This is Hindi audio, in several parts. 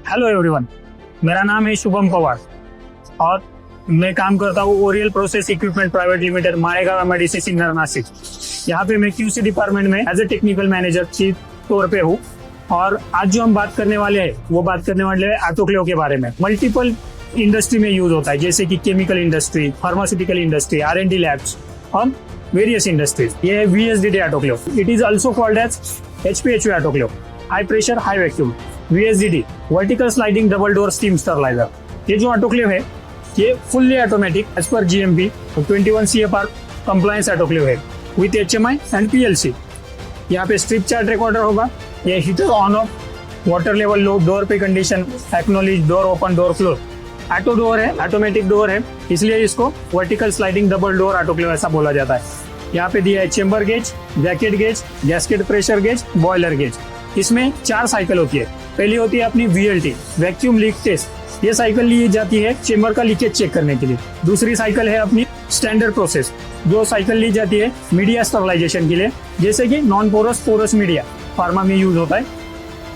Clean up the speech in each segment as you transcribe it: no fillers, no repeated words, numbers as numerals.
हेलो एवरीवन, मेरा नाम है शुभम पवार और मैं काम करता हूँ Oryol process equipment private limited Maregaon MIDC Sinnar Nashik. यहाँ पे मैं क्यूसी डिपार्टमेंट में एज ए टेक्निकल मैनेजर के तौर पे हूँ। और आज जो हम बात करने वाले हैं वो बात करने वाले हैं ऑटोक्लेव के बारे में। मल्टीपल इंडस्ट्री में यूज होता है, जैसे कि chemical industry, pharmaceutical industry, R&D labs और वेरियस इंडस्ट्रीज। ये है VSDD autoclave. It is also called as HPHV autoclave, high pressure high vacuum. VSDD vertical sliding double door steam steriliser. ये जो ऑटोक्लेव है ये fully automatic as per GMP 21 CFR compliance autoclave है विथ HMI एंड PLC। यहाँ पे स्ट्रिप चार्ट रिकॉर्डर होगा। ये heater on off, water level low, door पे condition, acknowledge, door open, door close. Auto door है, ऑटोमेटिक डोर है, इसलिए इसको vertical sliding double door autoclave ऐसा बोला जाता है। यहाँ पे दिया है chamber gauge, jacket gauge, gasket pressure gauge, boiler gauge. इसमें 4 साइकिल होती है। पहली होती है अपनी VLT, वैक्यूम लीक टेस्ट। ये साइकिल ली जाती है चेम्बर का लीकेज चेक करने के लिए। दूसरी साइकिल है अपनी स्टैंडर्ड प्रोसेस, जो साइकिल ली जाती है मीडिया स्टरलाइजेशन के लिए, जैसे कि non porous porous media pharma में यूज होता है।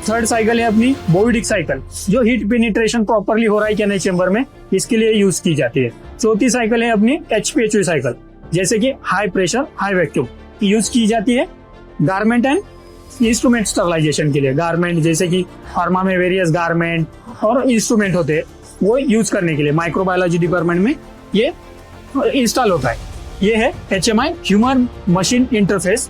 थर्ड साइकिल है अपनी बोइडिक साइकिल, जो हीट पेनिट्रेशन प्रॉपरली हो रहा है क्या नहीं चेम्बर में, इसके लिए यूज की जाती है। चौथी साइकिल है अपनी HPHV साइकिल, जैसे कि high pressure high vacuum, use की जाती है गारमेंट एंड इंस्ट्रूमेंट स्टरलाइजेशन के लिए। गारमेंट जैसे कि फार्मा में वेरियस गारमेंट और इंस्ट्रूमेंट होते हैं, वो यूज करने के लिए माइक्रोबायोलॉजी डिपार्टमेंट में ये इंस्टॉल होता है। ये है HMI ह्यूमन मशीन इंटरफेस।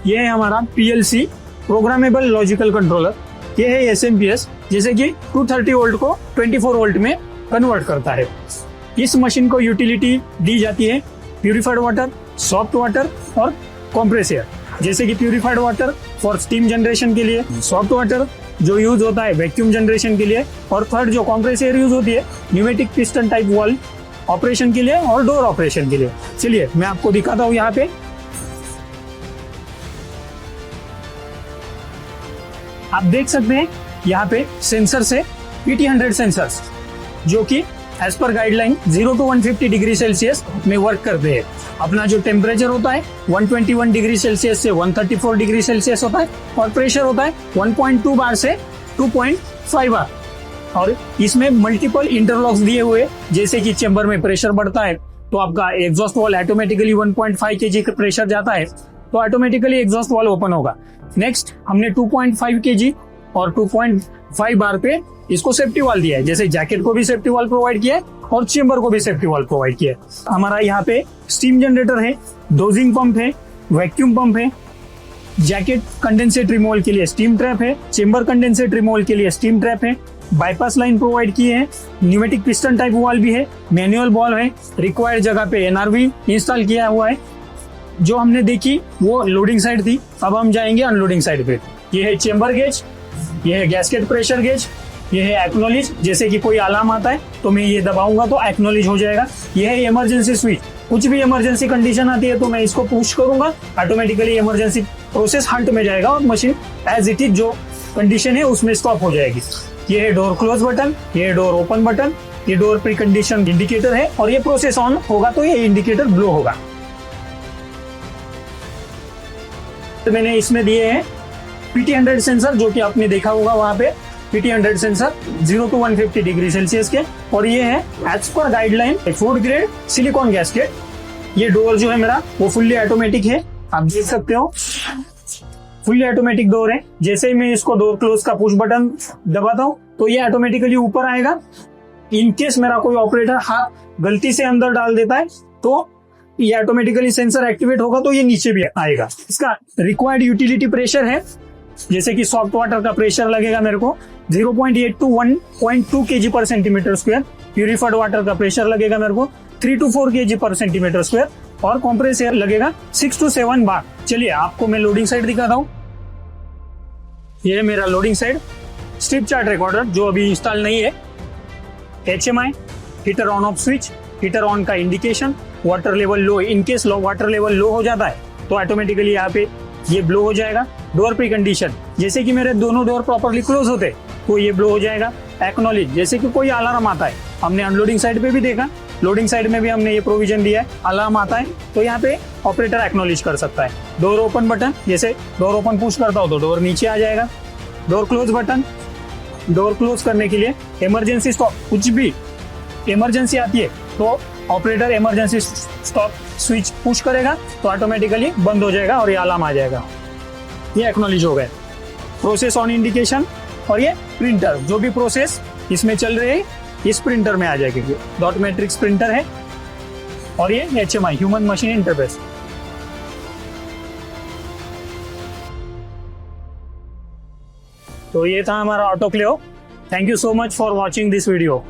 ये है हमारा PLC प्रोग्रामेबल लॉजिकल कंट्रोलर। ये है SMPS, जैसे कि 230 वोल्ट को 24 वोल्ट में कन्वर्ट करता है। इस मशीन को यूटिलिटी दी जाती है प्यूरिफाइड वाटर, सॉफ्ट वाटर और कॉम्प्रेस एयर। जैसे कि purified water for steam generation के लिए, सॉफ्ट वाटर जो यूज होता है वैक्यूम जनरेशन के लिए, और थर्ड जो कॉम्प्रेस एयर यूज होती है pneumatic piston type valve operation के लिए और डोर ऑपरेशन के लिए। चलिए मैं आपको दिखाता हूँ। यहाँ पे आप देख सकते हैं, यहाँ पे सेंसर्स है PT100 सेंसर्स, जो कि as per guideline 0 to 150 degree Celsius में वर्क करते हैं। अपना जो टेम्परेचर होता है 121 डिग्री सेल्सियस से 134 डिग्री सेल्सियस होता है, और प्रेशर होता है 1.2 बार से 2.5 बार। और इसमें मल्टीपल इंटरलॉक्स दिए हुए, जैसे कि चेम्बर में प्रेशर बढ़ता है तो आपका एग्जॉस्ट वॉल ऑटोमेटिकली 1.5 kg का प्रेशर जाता है तो ऑटोमेटिकली एग्जॉस्ट वॉल ओपन होगा। नेक्स्ट हमने 2.5 kg और 2.5 बार पे इसको सेफ्टी वाल दिया है, जैसे जैकेट को भी सेफ्टी वाल प्रोवाइड किया है और चेम्बर को भी सेफ्टी वाल प्रोवाइड किया है। हमारा यहाँ पे स्टीम जनरेटर है, डोजिंग पंप है, वैक्यूम पंप है, जैकेट कंडेंसेट रिमूवल के लिए स्टीम ट्रैप है, चेम्बर कंडेंसेट रिमूवल के लिए स्टीम ट्रैप है, बाईपास लाइन प्रोवाइड किए हैं, न्यूमेटिक पिस्टन टाइप वाल भी है, मैनुअल बॉल है, रिक्वायर्ड जगह पे NRV इंस्टॉल किया हुआ है। जो हमने देखी वो लोडिंग साइड थी, अब हम जाएंगे अनलोडिंग साइड पे। ये है चेम्बर गेज, ये है गैस्केट प्रेशर गेज, ये है एक्नॉलेज, जैसे कि कोई अलार्म आता है तो मैं ये दबाऊंगा तो एक्नॉलेज हो जाएगा। ये है इमरजेंसी स्विच, कुछ भी इमरजेंसी कंडीशन आती है तो मैं इसको पुश करूंगा, ऑटोमेटिकली इमरजेंसी प्रोसेस हंट में जाएगा और मशीन एज इट इज जो कंडीशन है उसमें स्टॉप हो जाएगी। ये है डोर क्लोज बटन, ये है डोर ओपन बटन, ये डोर प्री कंडीशन इंडिकेटर है, और ये प्रोसेस ऑन होगा तो ये इंडिकेटर ब्लो होगा। तो मैंने इसमें दिए हैं PT100 सेंसर, जो कि आपने देखा होगा वहां पे PT100 sensor 0 to 150 degree Celsius के, और ये है as per guideline food grade silicone gasket. ये डोर जो है मेरा वो फुल्ली ऑटोमेटिक है, आप देख सकते हो फुल्ली ऑटोमेटिक डोर है। जैसे ही मैं इसको डोर क्लोज का पुश बटन दबाता हूँ तो ये ऑटोमेटिकली ऊपर आएगा। इनकेस मेरा कोई ऑपरेटर हाथ गलती से अंदर डाल देता है तो ये ऑटोमेटिकली सेंसर एक्टिवेट होगा तो ये नीचे भी आएगा। इसका रिक्वायर्ड यूटिलिटी प्रेशर है, जैसे कि सॉफ्ट वाटर का प्रेशर लगेगा मेरे को 0.8 to 1.2 kg पर सेंटीमीटर स्क्वायर, प्यूरिफाइड वाटर का प्रेशर लगेगा मेरे को 3 to 4 kg पर सेंटीमीटर स्क्वायर, और कॉम्प्रेस एयर लगेगा 6 to 7 बार। चलिए आपको मैं लोडिंग साइड दिखाता हूँ। ये है मेरा loading side, strip chart recorder जो अभी इंस्टॉल नहीं है, HMI heater on off switch, heater on का इंडिकेशन, वाटर लेवल लो, इनकेस वाटर लेवल लो हो जाता है तो ऑटोमेटिकली यहाँ पे ये ब्लो हो जाएगा। डोर प्री कंडीशन, जैसे कि मेरे दोनों डोर प्रॉपरली क्लोज होते तो ये ब्लो हो जाएगा। एक्नॉलेज, जैसे कि कोई अलार्म आता है, हमने अनलोडिंग साइड पे भी देखा, लोडिंग साइड में भी हमने ये प्रोविजन दिया है, अलार्म आता है तो यहाँ पे ऑपरेटर एक्नॉलेज कर सकता है। डोर ओपन बटन, जैसे डोर ओपन पुश करता हो तो डोर नीचे आ जाएगा। Door close button, door close करने के लिए इमरजेंसी स्टॉप, कुछ भी इमरजेंसी आती है तो operator emergency stop switch push करेगा तो ऑटोमेटिकली बंद हो जाएगा और ये अलार्म आ जाएगा। ये एक्नॉलेज हो गए। प्रोसेस ऑन इंडिकेशन, और ये प्रिंटर, जो भी प्रोसेस इसमें चल रही है इस प्रिंटर में आ जाएगी। डॉट मैट्रिक्स प्रिंटर है और ये HMI ह्यूमन मशीन इंटरफेस। तो ये था हमारा autoclave. Thank you so much for watching this video.